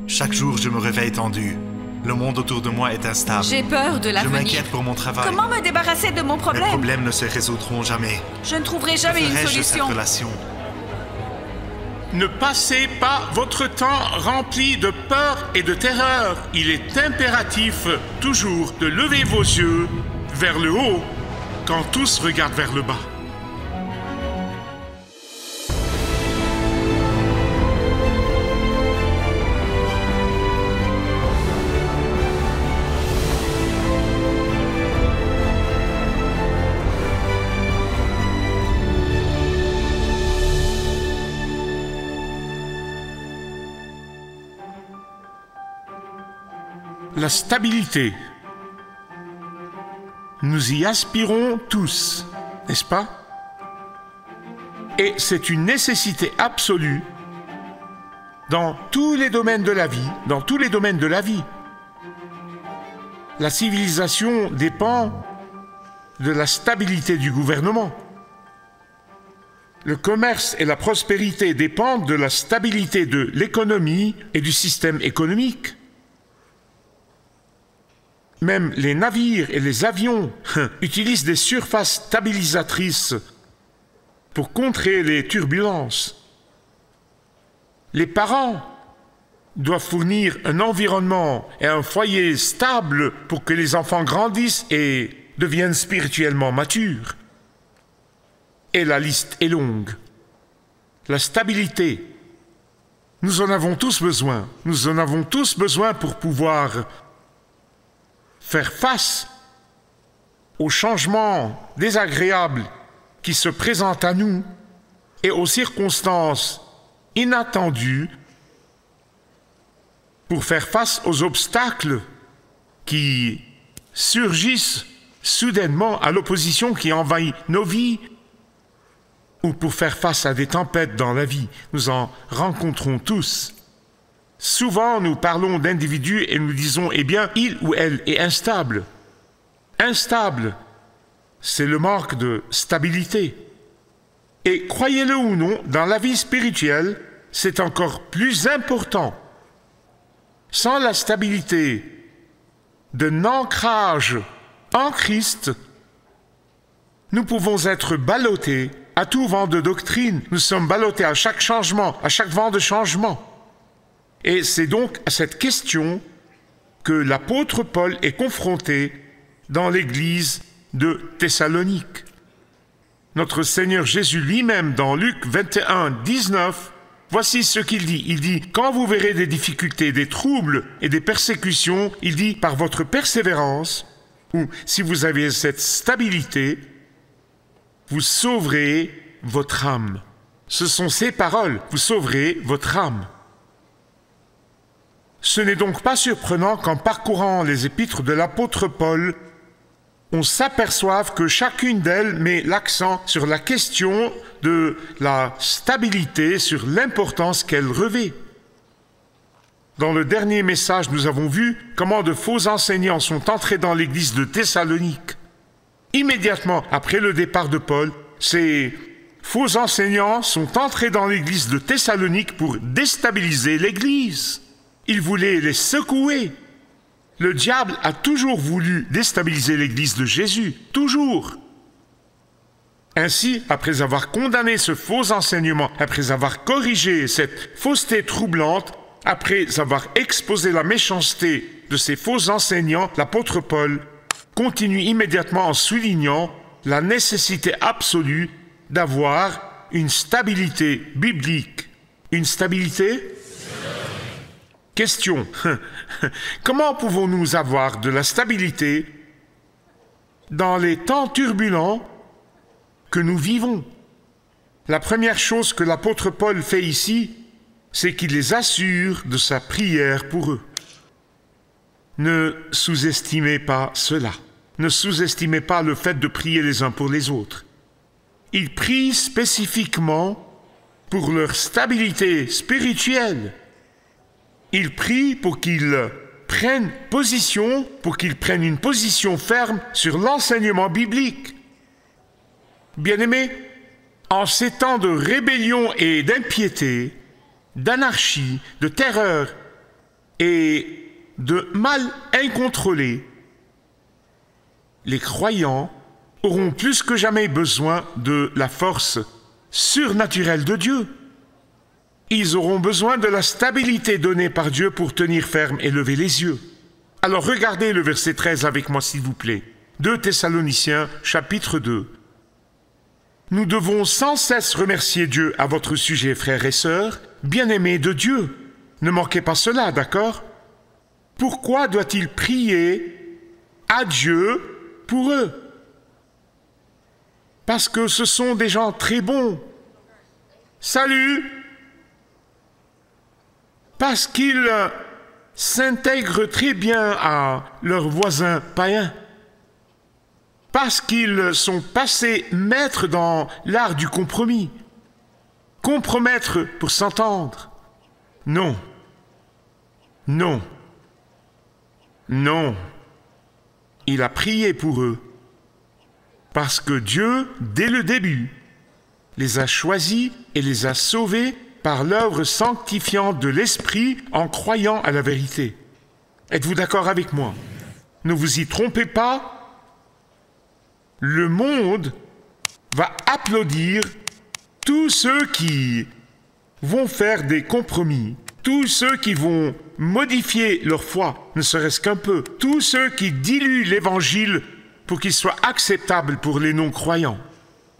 Chaque jour, je me réveille tendu. Le monde autour de moi est instable. J'ai peur de Je l'avenir. m'inquiète pour mon travail. Comment me débarrasser de mon Les problème? problèmes ne se résoudront jamais. Je ne trouverai jamais une Ferai-je cette solution. relation? Ne passez pas votre temps rempli de peur et de terreur. Il est impératif toujours de lever vos yeux vers le haut quand tous regardent vers le bas. La stabilité. Nous y aspirons tous, n'est-ce pas? Et c'est une nécessité absolue dans tous les domaines de la vie, dans tous les domaines de la vie. La civilisation dépend de la stabilité du gouvernement. Le commerce et la prospérité dépendent de la stabilité de l'économie et du système économique. Même les navires et les avions utilisent des surfaces stabilisatrices pour contrer les turbulences. Les parents doivent fournir un environnement et un foyer stable pour que les enfants grandissent et deviennent spirituellement matures. Et la liste est longue. La stabilité, nous en avons tous besoin. Nous en avons tous besoin pour pouvoir faire face aux changements désagréables qui se présentent à nous et aux circonstances inattendues, pour faire face aux obstacles qui surgissent soudainement à l'opposition qui envahit nos vies, ou pour faire face à des tempêtes dans la vie. Nous en rencontrons tous. Souvent, nous parlons d'individus et nous disons, eh bien, il ou elle est instable. Instable, c'est le manque de stabilité. Et croyez-le ou non, dans la vie spirituelle, c'est encore plus important. Sans la stabilité d'un ancrage en Christ, nous pouvons être ballottés à tout vent de doctrine. Nous sommes ballottés à chaque changement, à chaque vent de changement. Et c'est donc à cette question que l'apôtre Paul est confronté dans l'église de Thessalonique. Notre Seigneur Jésus lui-même, dans Luc 21, 19, voici ce qu'il dit. Il dit, quand vous verrez des difficultés, des troubles et des persécutions, il dit, par votre persévérance, ou si vous avez cette stabilité, vous sauverez votre âme. Ce sont ces paroles, vous sauverez votre âme. Ce n'est donc pas surprenant qu'en parcourant les épîtres de l'apôtre Paul, on s'aperçoive que chacune d'elles met l'accent sur la question de la stabilité, sur l'importance qu'elle revêt. Dans le dernier message, nous avons vu comment de faux enseignants sont entrés dans l'église de Thessalonique. Immédiatement après le départ de Paul, ces faux enseignants sont entrés dans l'église de Thessalonique pour déstabiliser l'église. Ils voulaient les secouer. Le diable a toujours voulu déstabiliser l'église de Jésus, toujours. Ainsi, après avoir condamné ce faux enseignement, après avoir corrigé cette fausseté troublante, après avoir exposé la méchanceté de ces faux enseignants, l'apôtre Paul continue immédiatement en soulignant la nécessité absolue d'avoir une stabilité biblique. Une stabilité ? Question. Comment pouvons-nous avoir de la stabilité dans les temps turbulents que nous vivons? La première chose que l'apôtre Paul fait ici, c'est qu'il les assure de sa prière pour eux. Ne sous-estimez pas cela. Ne sous-estimez pas le fait de prier les uns pour les autres. Il prie spécifiquement pour leur stabilité spirituelle. Il prie pour qu'ils prennent position, pour qu'ils prennent une position ferme sur l'enseignement biblique. Bien-aimés, en ces temps de rébellion et d'impiété, d'anarchie, de terreur, et de mal incontrôlé, les croyants auront plus que jamais besoin de la force surnaturelle de Dieu. Ils auront besoin de la stabilité donnée par Dieu pour tenir ferme et lever les yeux. Alors regardez le verset 13 avec moi s'il vous plaît. 2 Thessaloniciens chapitre 2. Nous devons sans cesse remercier Dieu à votre sujet, frères et sœurs, bien-aimés de Dieu. Ne manquez pas cela, d'accord? Pourquoi doit-il prier à Dieu pour eux? Parce que ce sont des gens très bons. Salut! Parce qu'ils s'intègrent très bien à leurs voisins païens. Parce qu'ils sont passés maîtres dans l'art du compromis. Compromettre pour s'entendre. Non. Non. Non. Il a prié pour eux. Parce que Dieu, dès le début, les a choisis et les a sauvés par l'œuvre sanctifiante de l'Esprit en croyant à la vérité. Êtes-vous d'accord avec moi? Ne vous y trompez pas. Le monde va applaudir tous ceux qui vont faire des compromis, tous ceux qui vont modifier leur foi, ne serait-ce qu'un peu, tous ceux qui diluent l'Évangile pour qu'il soit acceptable pour les non-croyants.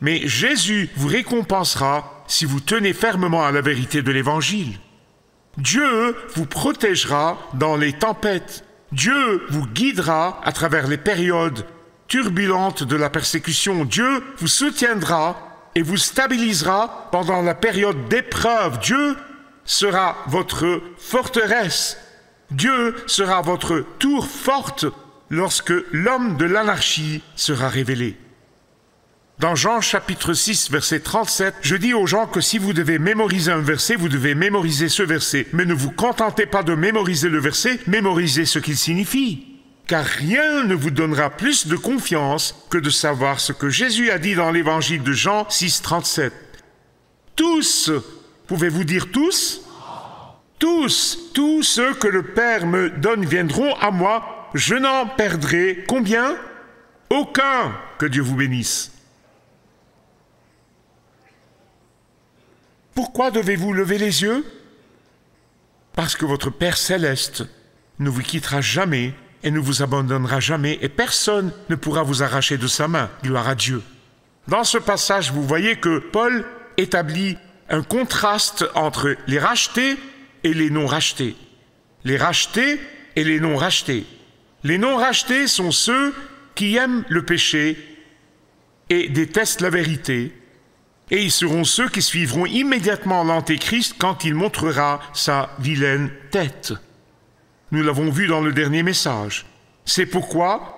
Mais Jésus vous récompensera si vous tenez fermement à la vérité de l'Évangile. Dieu vous protégera dans les tempêtes. Dieu vous guidera à travers les périodes turbulente de la persécution. Dieu vous soutiendra et vous stabilisera pendant la période d'épreuve. Dieu sera votre forteresse. Dieu sera votre tour forte lorsque l'homme de l'anarchie sera révélé. Dans Jean chapitre 6, verset 37, je dis aux gens que si vous devez mémoriser un verset, vous devez mémoriser ce verset. Mais ne vous contentez pas de mémoriser le verset, mémorisez ce qu'il signifie. Car rien ne vous donnera plus de confiance que de savoir ce que Jésus a dit dans l'évangile de Jean 6, 37. Tous, pouvez-vous dire tous? Tous ceux que le Père me donne viendront à moi, je n'en perdrai combien? Aucun. Que Dieu vous bénisse. Pourquoi devez-vous lever les yeux? Parce que votre Père céleste ne vous quittera jamais et ne vous abandonnera jamais, et personne ne pourra vous arracher de sa main. Gloire à Dieu. Dans ce passage, vous voyez que Paul établit un contraste entre les rachetés et les non-rachetés. Les rachetés et les non-rachetés. Les non-rachetés sont ceux qui aiment le péché et détestent la vérité, et ils seront ceux qui suivront immédiatement l'Antéchrist quand il montrera sa vilaine tête. Nous l'avons vu dans le dernier message. C'est pourquoi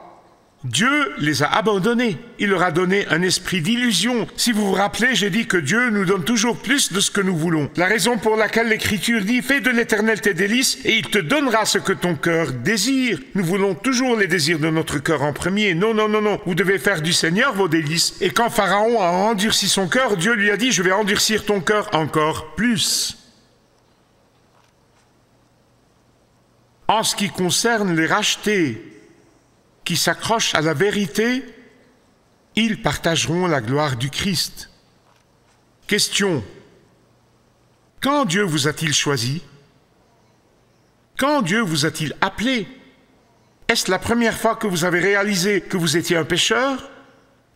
Dieu les a abandonnés. Il leur a donné un esprit d'illusion. Si vous vous rappelez, j'ai dit que Dieu nous donne toujours plus de ce que nous voulons. La raison pour laquelle l'Écriture dit « Fais de l'Éternel tes délices et il te donnera ce que ton cœur désire ». Nous voulons toujours les désirs de notre cœur en premier. Non, non, non, non. Vous devez faire du Seigneur vos délices. Et quand Pharaon a endurci son cœur, Dieu lui a dit « Je vais endurcir ton cœur encore plus ». En ce qui concerne les rachetés qui s'accrochent à la vérité, ils partageront la gloire du Christ. Question. Quand Dieu vous a-t-il choisi? Quand Dieu vous a-t-il appelé? Est-ce la première fois que vous avez réalisé que vous étiez un pécheur?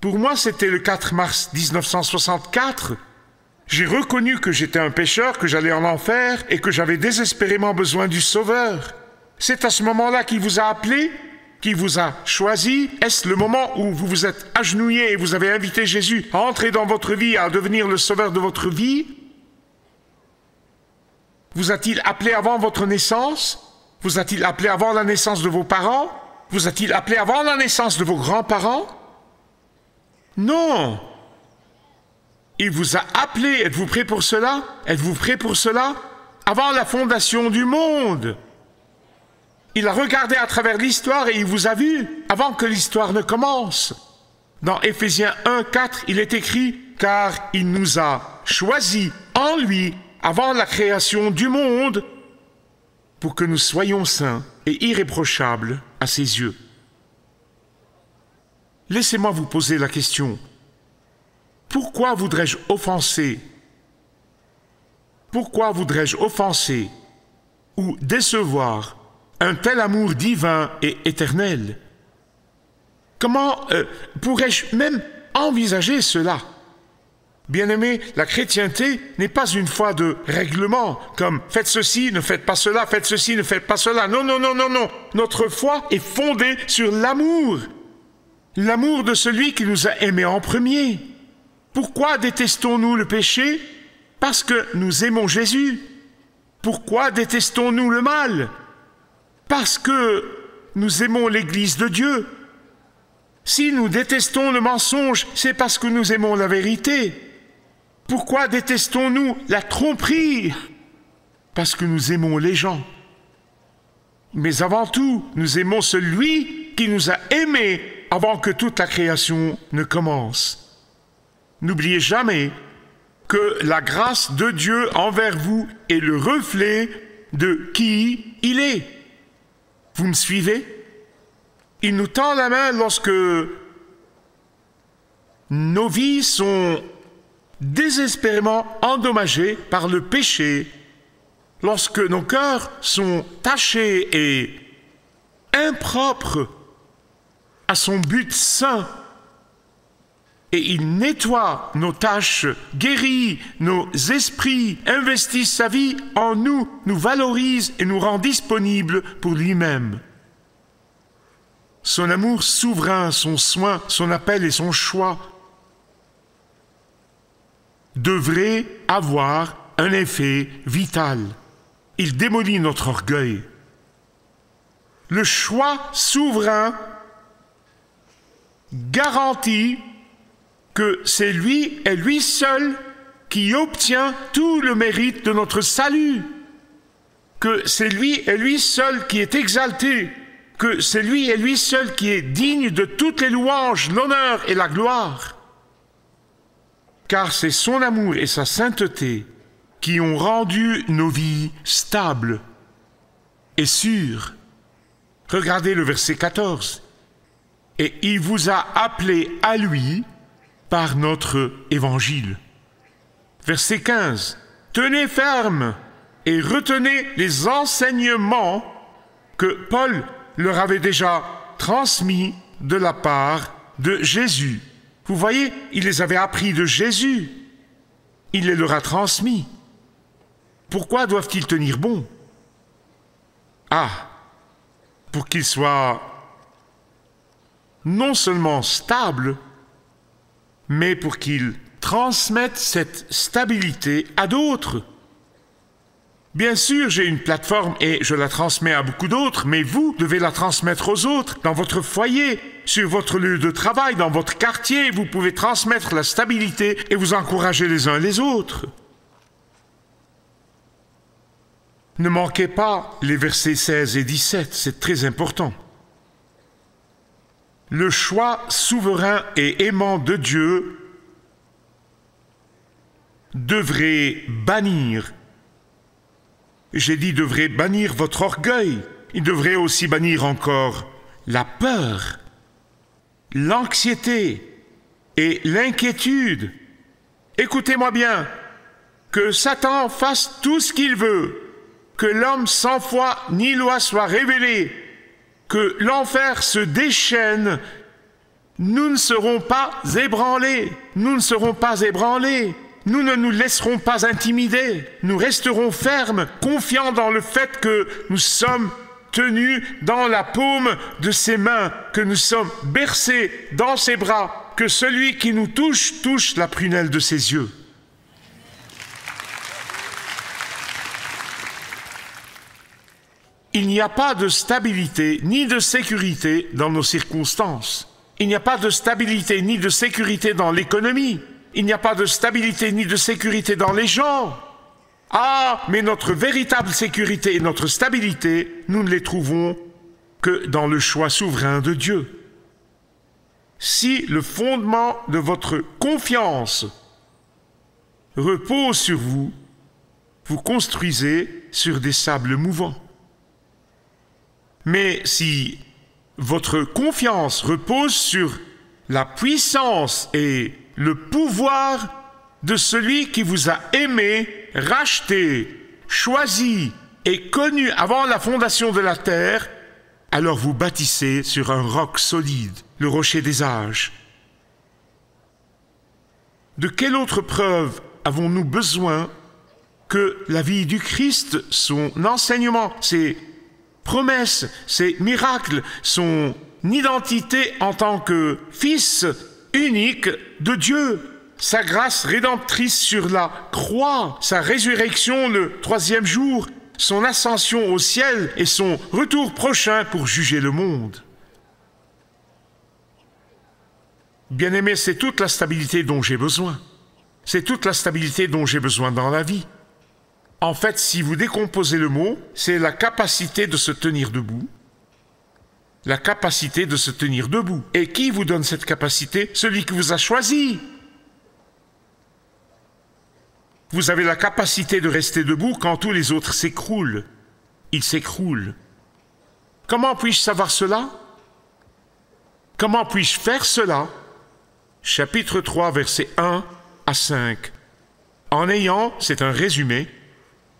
Pour moi, c'était le 4 mars 1964. J'ai reconnu que j'étais un pécheur, que j'allais en enfer et que j'avais désespérément besoin du Sauveur. C'est à ce moment-là qu'il vous a appelé, qu'il vous a choisi. Est-ce le moment où vous vous êtes agenouillé et vous avez invité Jésus à entrer dans votre vie, à devenir le sauveur de votre vie? Vous a-t-il appelé avant votre naissance? Vous a-t-il appelé avant la naissance de vos parents? Vous a-t-il appelé avant la naissance de vos grands-parents? Non. Il vous a appelé. Êtes-vous prêt pour cela? Êtes-vous prêt pour cela? Avant la fondation du monde. Il a regardé à travers l'histoire et il vous a vu avant que l'histoire ne commence. Dans Éphésiens 1, 4, il est écrit « Car il nous a choisis en lui avant la création du monde pour que nous soyons saints et irréprochables à ses yeux. Laissez-moi vous poser la question. Pourquoi voudrais-je offenser? Pourquoi voudrais-je offenser ou décevoir un tel amour divin et éternel? Comment pourrais-je même envisager cela? Bien-aimés, la chrétienté n'est pas une foi de règlement, comme « faites ceci, ne faites pas cela, faites ceci, ne faites pas cela ». Non, non, non, non, non. Notre foi est fondée sur l'amour. L'amour de celui qui nous a aimés en premier. Pourquoi détestons-nous le péché? Parce que nous aimons Jésus. Pourquoi détestons-nous le mal? Parce que nous aimons l'Église de Dieu. Si nous détestons le mensonge, c'est parce que nous aimons la vérité. Pourquoi détestons-nous la tromperie? Parce que nous aimons les gens. Mais avant tout, nous aimons celui qui nous a aimés avant que toute la création ne commence. N'oubliez jamais que la grâce de Dieu envers vous est le reflet de qui il est. Vous me suivez? Il nous tend la main lorsque nos vies sont désespérément endommagées par le péché, lorsque nos cœurs sont tachés et impropres à son but saint, et il nettoie nos tâches, guérit nos esprits, investit sa vie en nous, nous valorise et nous rend disponibles pour lui-même. Son amour souverain, son soin, son appel et son choix devraient avoir un effet vital. Il démolit notre orgueil. Le choix souverain garantit que c'est lui et lui seul qui obtient tout le mérite de notre salut, que c'est lui et lui seul qui est exalté, que c'est lui et lui seul qui est digne de toutes les louanges, l'honneur et la gloire. Car c'est son amour et sa sainteté qui ont rendu nos vies stables et sûres. Regardez le verset 14. Et il vous a appelé à lui par notre évangile. Verset 15. Tenez ferme et retenez les enseignements que Paul leur avait déjà transmis de la part de Jésus. Vous voyez, il les avait appris de Jésus. Il les leur a transmis. Pourquoi doivent-ils tenir bon? Ah, pour qu'ils soient non seulement stables, mais pour qu'ils transmettent cette stabilité à d'autres. Bien sûr, j'ai une plateforme et je la transmets à beaucoup d'autres, mais vous devez la transmettre aux autres, dans votre foyer, sur votre lieu de travail, dans votre quartier. Vous pouvez transmettre la stabilité et vous encourager les uns les autres. Ne manquez pas les versets 16 et 17, c'est très important. Le choix souverain et aimant de Dieu devrait bannir. J'ai dit devrait bannir votre orgueil. Il devrait aussi bannir encore la peur, l'anxiété et l'inquiétude. Écoutez-moi bien, que Satan fasse tout ce qu'il veut, que l'homme sans foi ni loi soit révélé, que l'enfer se déchaîne, nous ne serons pas ébranlés, nous ne serons pas ébranlés. Nous ne nous laisserons pas intimider, nous resterons fermes, confiants dans le fait que nous sommes tenus dans la paume de ses mains, que nous sommes bercés dans ses bras, que celui qui nous touche, touche la prunelle de ses yeux. Il n'y a pas de stabilité ni de sécurité dans nos circonstances. Il n'y a pas de stabilité ni de sécurité dans l'économie. Il n'y a pas de stabilité ni de sécurité dans les gens. Ah, mais notre véritable sécurité et notre stabilité, nous ne les trouvons que dans le choix souverain de Dieu. Si le fondement de votre confiance repose sur vous, vous construisez sur des sables mouvants. Mais si votre confiance repose sur la puissance et le pouvoir de celui qui vous a aimé, racheté, choisi et connu avant la fondation de la terre, alors vous bâtissez sur un roc solide, le rocher des âges. De quelle autre preuve avons-nous besoin que la vie du Christ, son enseignement, ses promesses, ses miracles, son identité en tant que Fils unique de Dieu, sa grâce rédemptrice sur la croix, sa résurrection le 3e jour, son ascension au ciel et son retour prochain pour juger le monde. Bien-aimés, c'est toute la stabilité dont j'ai besoin. C'est toute la stabilité dont j'ai besoin dans la vie. En fait, si vous décomposez le mot, c'est la capacité de se tenir debout. La capacité de se tenir debout. Et qui vous donne cette capacité? Celui qui vous a choisi. Vous avez la capacité de rester debout quand tous les autres s'écroulent. Ils s'écroulent. Comment puis-je savoir cela? Comment puis-je faire cela? Chapitre 3, versets 1 à 5. En ayant, c'est un résumé,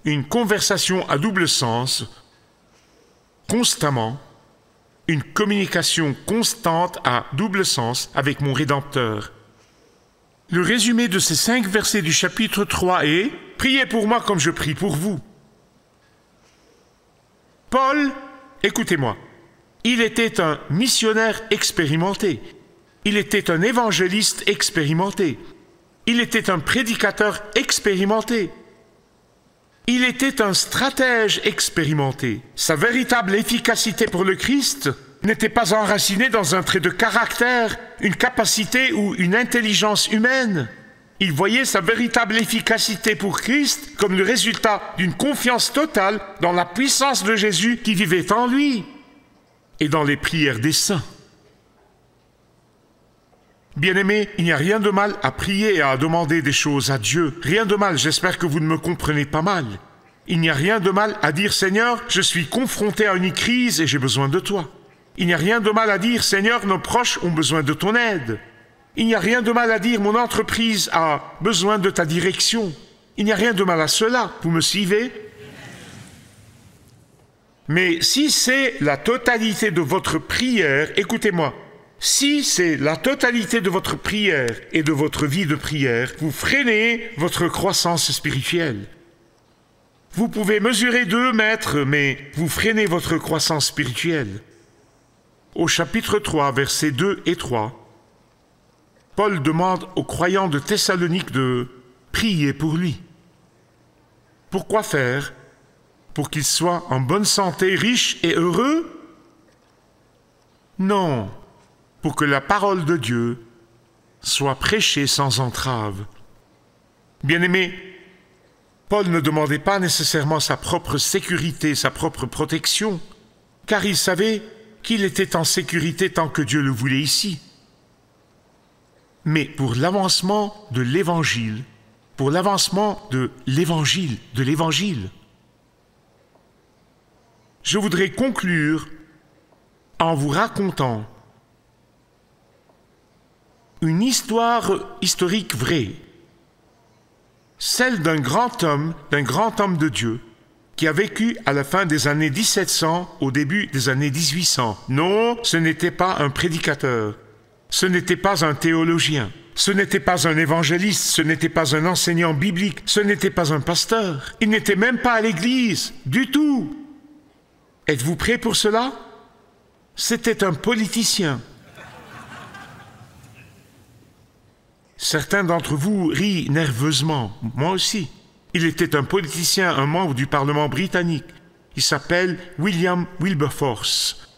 une conversation à double sens, constamment, une communication constante à double sens avec mon Rédempteur. Le résumé de ces 5 versets du chapitre 3 est « Priez pour moi comme je prie pour vous ». Paul, écoutez-moi, il était un missionnaire expérimenté. Il était un évangéliste expérimenté. Il était un prédicateur expérimenté. Il était un stratège expérimenté. Sa véritable efficacité pour le Christ n'était pas enracinée dans un trait de caractère, une capacité ou une intelligence humaine. Il voyait sa véritable efficacité pour Christ comme le résultat d'une confiance totale dans la puissance de Jésus qui vivait en lui et dans les prières des saints. Bien-aimés, il n'y a rien de mal à prier et à demander des choses à Dieu. Rien de mal, j'espère que vous ne me comprenez pas mal. Il n'y a rien de mal à dire « Seigneur, je suis confronté à une crise et j'ai besoin de toi ». Il n'y a rien de mal à dire « Seigneur, nos proches ont besoin de ton aide ». Il n'y a rien de mal à dire « Mon entreprise a besoin de ta direction ». Il n'y a rien de mal à cela, vous me suivez? Mais si c'est la totalité de votre prière, écoutez-moi, si c'est la totalité de votre prière et de votre vie de prière, vous freinez votre croissance spirituelle. Vous pouvez mesurer 2 mètres, mais vous freinez votre croissance spirituelle. Au chapitre 3, versets 2 et 3, Paul demande aux croyants de Thessalonique de prier pour lui. Pourquoi faire? Pour qu'il soit en bonne santé, riche et heureux? Non, pour que la parole de Dieu soit prêchée sans entrave. Bien-aimés, Paul ne demandait pas nécessairement sa propre sécurité, sa propre protection, car il savait qu'il était en sécurité tant que Dieu le voulait ici. Mais pour l'avancement de l'Évangile, pour l'avancement de l'Évangile, je voudrais conclure en vous racontant une histoire historique vraie, celle d'un grand homme de Dieu, qui a vécu à la fin des années 1700, au début des années 1800. Non, ce n'était pas un prédicateur, ce n'était pas un théologien, ce n'était pas un évangéliste, ce n'était pas un enseignant biblique, ce n'était pas un pasteur. Il n'était même pas à l'église, du tout. Êtes-vous prêts pour cela? C'était un politicien. Certains d'entre vous rient nerveusement, moi aussi. Il était un politicien, un membre du Parlement britannique. Il s'appelle William Wilberforce.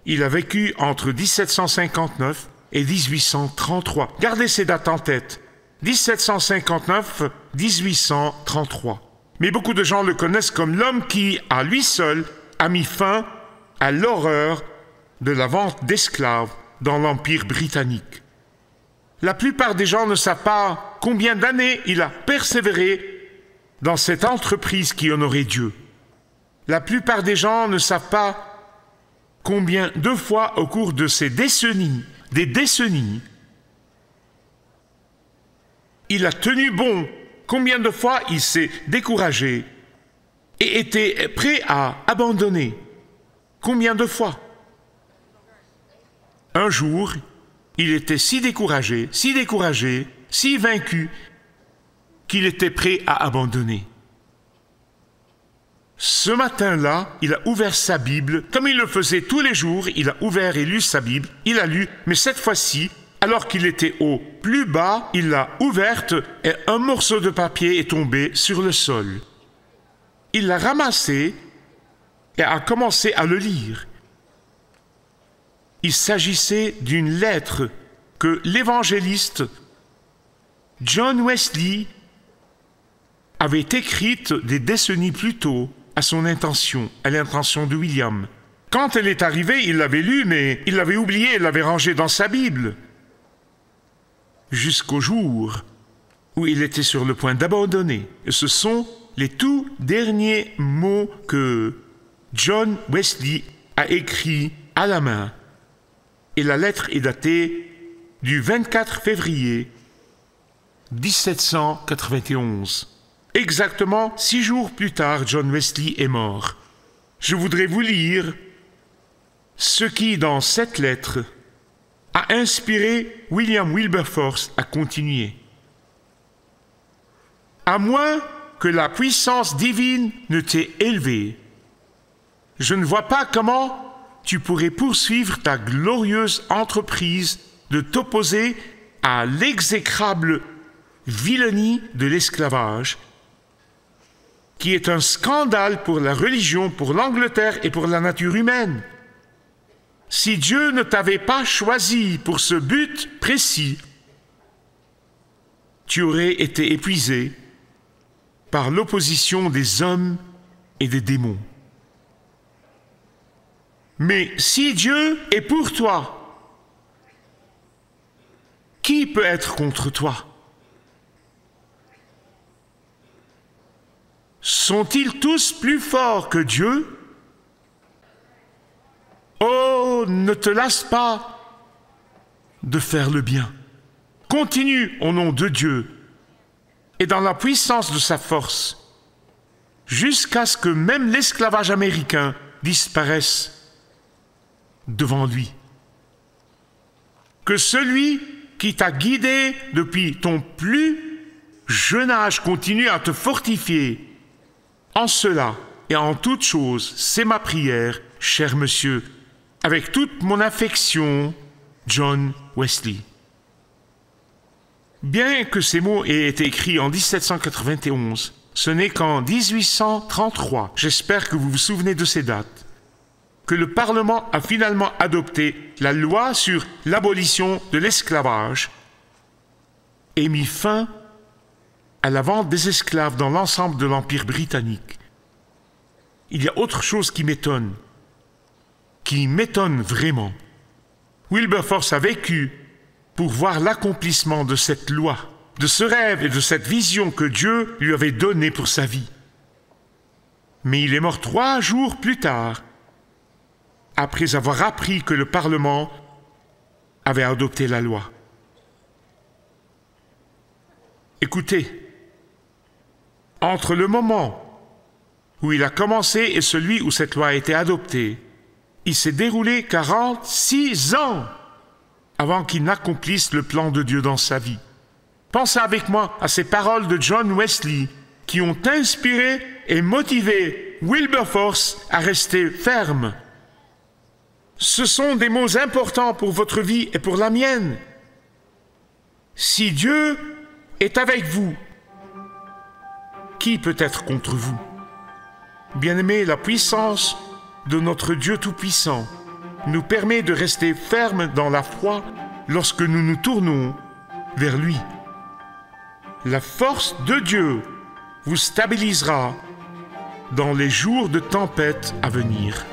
Il a vécu entre 1759 et 1833. Gardez ces dates en tête. 1759-1833. Mais beaucoup de gens le connaissent comme l'homme qui, à lui seul, a mis fin à l'horreur de la vente d'esclaves dans l'Empire britannique. La plupart des gens ne savent pas combien d'années il a persévéré dans cette entreprise qui honorait Dieu. La plupart des gens ne savent pas combien de fois au cours de ces décennies, il a tenu bon, combien de fois il s'est découragé et était prêt à abandonner. Combien de fois? Un jour, il était si découragé, si vaincu, qu'il était prêt à abandonner. Ce matin-là, il a ouvert sa Bible, comme il le faisait tous les jours, il a ouvert et lu sa Bible, il a lu, mais cette fois-ci, alors qu'il était au plus bas, il l'a ouverte et un morceau de papier est tombé sur le sol. Il l'a ramassé et a commencé à le lire. Il s'agissait d'une lettre que l'évangéliste John Wesley avait écrite des décennies plus tôt à l'intention de William. Quand elle est arrivée, il l'avait lue, mais il l'avait oubliée, il l'avait rangée dans sa Bible. Jusqu'au jour où il était sur le point d'abandonner. Et ce sont les tout derniers mots que John Wesley a écrits à la main. Et la lettre est datée du 24 février 1791. Exactement 6 jours plus tard, John Wesley est mort. Je voudrais vous lire ce qui, dans cette lettre, a inspiré William Wilberforce à continuer. À moins que la puissance divine ne t'ait élevé, je ne vois pas comment tu pourrais poursuivre ta glorieuse entreprise de t'opposer à l'exécrable vilenie de l'esclavage, qui est un scandale pour la religion, pour l'Angleterre et pour la nature humaine. Si Dieu ne t'avait pas choisi pour ce but précis, tu aurais été épuisé par l'opposition des hommes et des démons. Mais si Dieu est pour toi, qui peut être contre toi? Sont-ils tous plus forts que Dieu? Oh, ne te lasse pas de faire le bien. Continue au nom de Dieu et dans la puissance de sa force, jusqu'à ce que même l'esclavage américain disparaisse devant lui. Que celui qui t'a guidé depuis ton plus jeune âge continue à te fortifier. En cela et en toute chose, c'est ma prière, cher monsieur, avec toute mon affection, John Wesley. Bien que ces mots aient été écrits en 1791, ce n'est qu'en 1833, j'espère que vous vous souvenez de ces dates, que le Parlement a finalement adopté la loi sur l'abolition de l'esclavage et mis fin à la vente des esclaves dans l'ensemble de l'Empire britannique. Il y a autre chose qui m'étonne vraiment. Wilberforce a vécu pour voir l'accomplissement de cette loi, de ce rêve et de cette vision que Dieu lui avait donnée pour sa vie. Mais il est mort 3 jours plus tard, après avoir appris que le Parlement avait adopté la loi. Écoutez, entre le moment où il a commencé et celui où cette loi a été adoptée, il s'est déroulé 46 ans avant qu'il n'accomplisse le plan de Dieu dans sa vie. Pensez avec moi à ces paroles de John Wesley qui ont inspiré et motivé Wilberforce à rester ferme. Ce sont des mots importants pour votre vie et pour la mienne. Si Dieu est avec vous, qui peut être contre vous? Bien-aimés, la puissance de notre Dieu Tout-Puissant nous permet de rester fermes dans la foi lorsque nous nous tournons vers lui. La force de Dieu vous stabilisera dans les jours de tempête à venir.